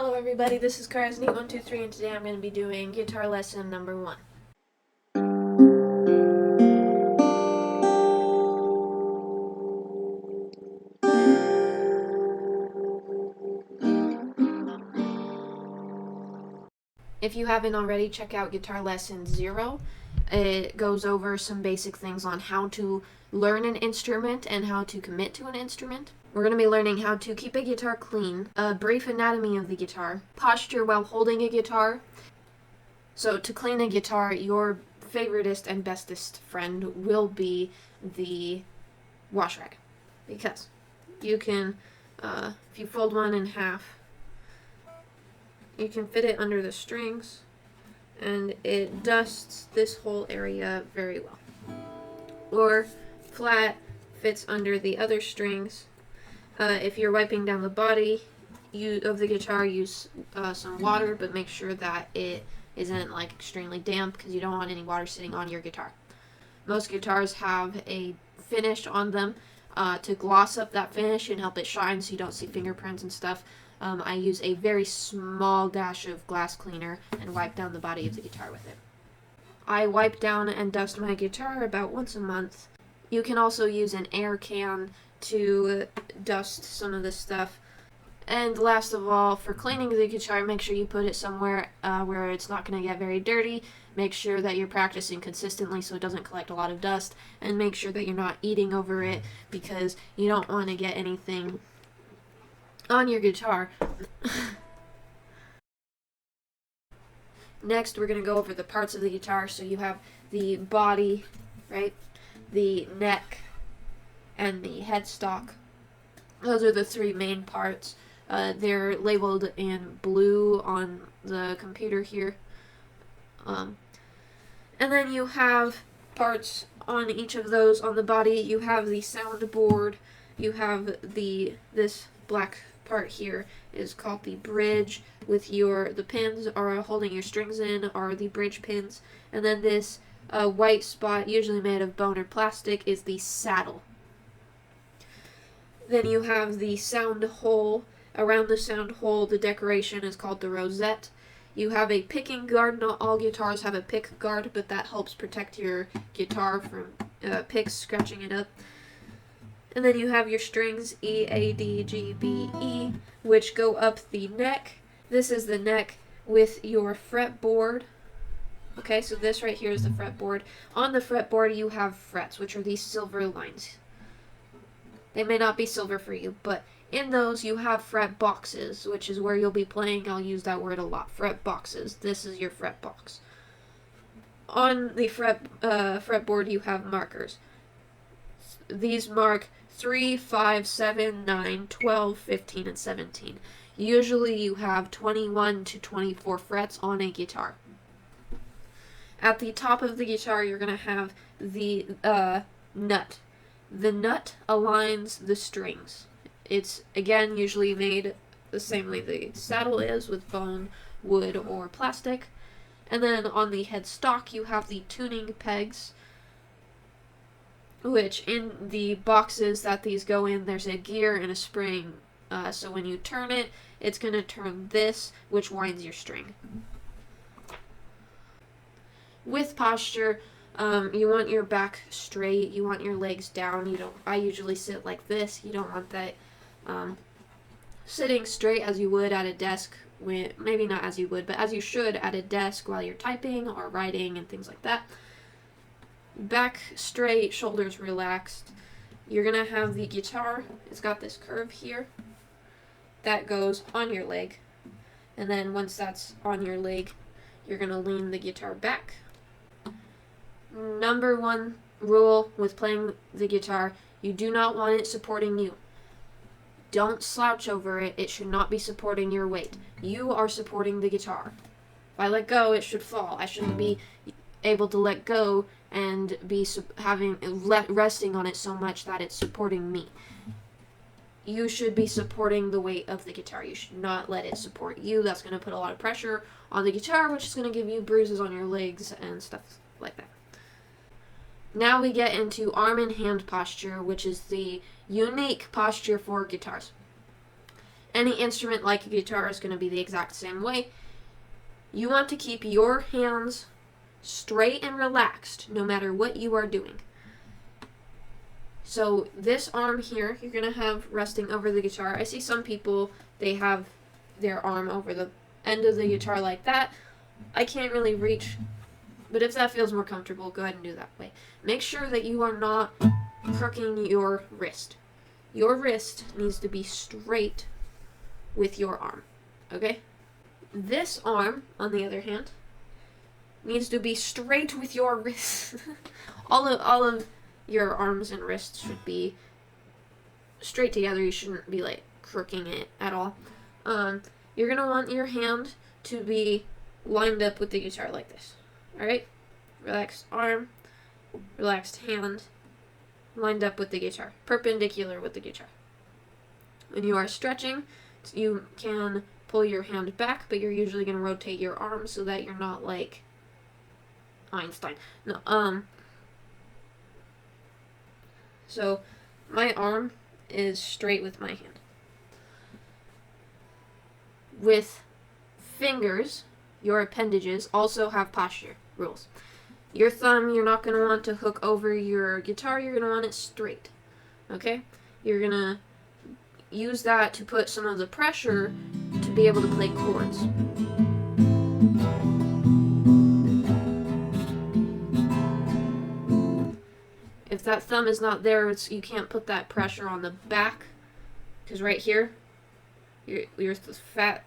Hello everybody, this is Karsney123 and today I'm going to be doing guitar lesson number 1. If you haven't already, check out Guitar Lesson 0. It goes over some basic things on how to learn an instrument and how to commit to an instrument. We're going to be learning how to keep a guitar clean, a brief anatomy of the guitar, posture while holding a guitar. So to clean a guitar, your favoritist and bestest friend will be the wash rag. Because you can, if you fold one in half, you can fit it under the strings, and it dusts this whole area very well. Or flat fits under the other strings. If you're wiping down the body of the guitar, use some water, but make sure that it isn't like extremely damp because you don't want any water sitting on your guitar. Most guitars have a finish on them to gloss up that finish and help it shine so you don't see fingerprints and stuff. I use a very small dash of glass cleaner and wipe down the body of the guitar with it. I wipe down and dust my guitar about once a month. You can also use an air can to dust some of this stuff. And last of all, for cleaning the guitar, make sure you put it somewhere where it's not going to get very dirty. Make sure that you're practicing consistently so it doesn't collect a lot of dust. And make sure that you're not eating over it because you don't want to get anything on your guitar. Next, we're going to go over the parts of the guitar. So you have the body, right? The neck, and the headstock. Those are the three main parts. They're labeled in blue on the computer here. And then you have parts on each of those. On the body, you have the soundboard. You have this black part here is called the bridge, with the pins are holding your strings in are the bridge pins, and then this white spot, usually made of bone or plastic, is the saddle. Then you have the sound hole. Around the sound hole, the decoration is called the rosette. You have a picking guard. Not all guitars have a pick guard, but that helps protect your guitar from picks scratching it up. And then you have your strings, E, A, D, G, B, E, which go up the neck. This is the neck with your fretboard. Okay, so this right here is the fretboard. On the fretboard, you have frets, which are these silver lines. They may not be silver for you, but in those you have fret boxes, which is where you'll be playing. I'll use that word a lot. Fret boxes. This is your fret box. On the fretboard, you have markers. These mark 3, 5, 7, 9, 12, 15, and 17. Usually you have 21 to 24 frets on a guitar. At the top of the guitar, you're going to have the nut. The nut aligns the strings. It's, again, usually made the same way the saddle is, with bone, wood, or plastic. And then on the headstock, you have the tuning pegs, which in the boxes that these go in, there's a gear and a spring. So when you turn it, it's going to turn this, which winds your string. With posture, you want your back straight. You want your legs down. I usually sit like this. You don't want that sitting straight as you would at a desk. Maybe not as you would, but as you should at a desk while you're typing or writing and things like that. Back straight, shoulders relaxed. You're going to have the guitar. It's got this curve here that goes on your leg. And then once that's on your leg, you're going to lean the guitar back. Number 1 rule with playing the guitar, you do not want it supporting you. Don't slouch over it. It should not be supporting your weight. You are supporting the guitar. If I let go, it should fall. I shouldn't be able to let go and be resting on it so much that it's supporting me. You should be supporting the weight of the guitar. You should not let it support you. That's going to put a lot of pressure on the guitar, which is going to give you bruises on your legs and stuff like that. Now we get into arm and hand posture, which is the unique posture for guitars. any instrument like a guitar is going to be the exact same way. You want to keep your hands straight and relaxed no matter what you are doing. So this arm here, you're going to have resting over the guitar. I see some people, they have their arm over the end of the guitar like that. I can't really reach, but if that feels more comfortable, go ahead and do that way. Make sure that you are not crooking your wrist. Your wrist needs to be straight with your arm, okay? This arm, on the other hand, needs to be straight with your wrist. all of your arms and wrists should be straight together. You shouldn't be like crooking it at all. You're gonna want your hand to be lined up with the guitar like this. Alright? Relaxed arm, relaxed hand, lined up with the guitar, perpendicular with the guitar. When you are stretching, you can pull your hand back, but you're usually going to rotate your arm so that you're not like Einstein. No, so my arm is straight with my hand. With fingers, your appendages also have posture rules. Your thumb, you're not going to want to hook over your guitar, you're going to want it straight. Okay? You're going to use that to put some of the pressure to be able to play chords. If that thumb is not there, you can't put that pressure on the back, because right here, the fat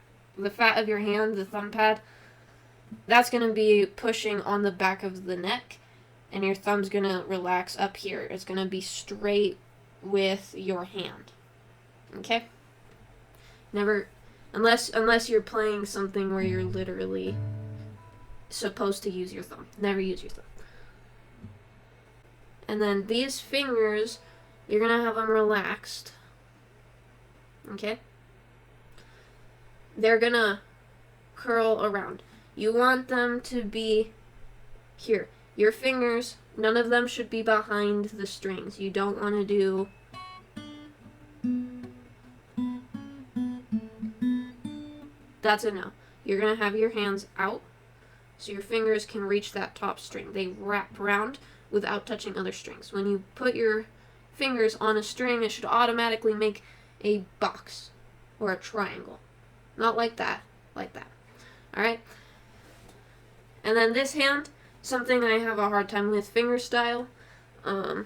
of your hand, the thumb pad, that's going to be pushing on the back of the neck, and your thumb's going to relax up here. It's going to be straight with your hand. Okay? Never, unless you're playing something where you're literally supposed to use your thumb. Never use your thumb. And then these fingers, you're going to have them relaxed. Okay? They're going to curl around. You want them to be here. Your fingers, none of them should be behind the strings. You don't want to do that's a no. You're going to have your hands out so your fingers can reach that top string. They wrap around without touching other strings. When you put your fingers on a string, it should automatically make a box or a triangle. Not like that, like that. Alright? And then this hand, something I have a hard time with, finger style. When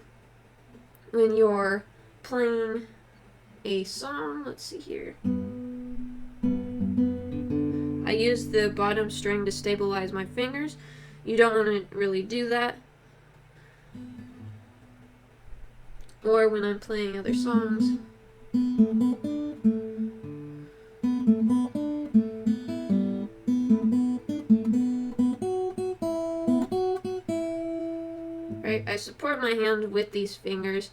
you're playing a song, let's see here. I use the bottom string to stabilize my fingers. You don't want to really do that. Or when I'm playing other songs. Right, I support my hand with these fingers.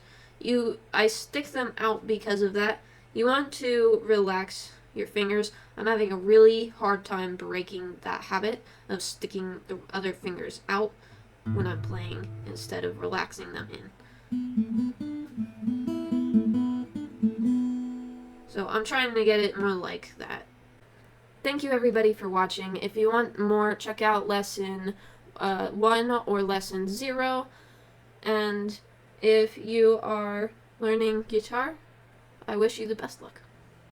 I stick them out because of that. You want to relax your fingers. I'm having a really hard time breaking that habit of sticking the other fingers out when I'm playing instead of relaxing them in. So I'm trying to get it more like that. Thank you everybody for watching. If you want more, check out lesson 1 or lesson 0. And if you are learning guitar, I wish you the best luck.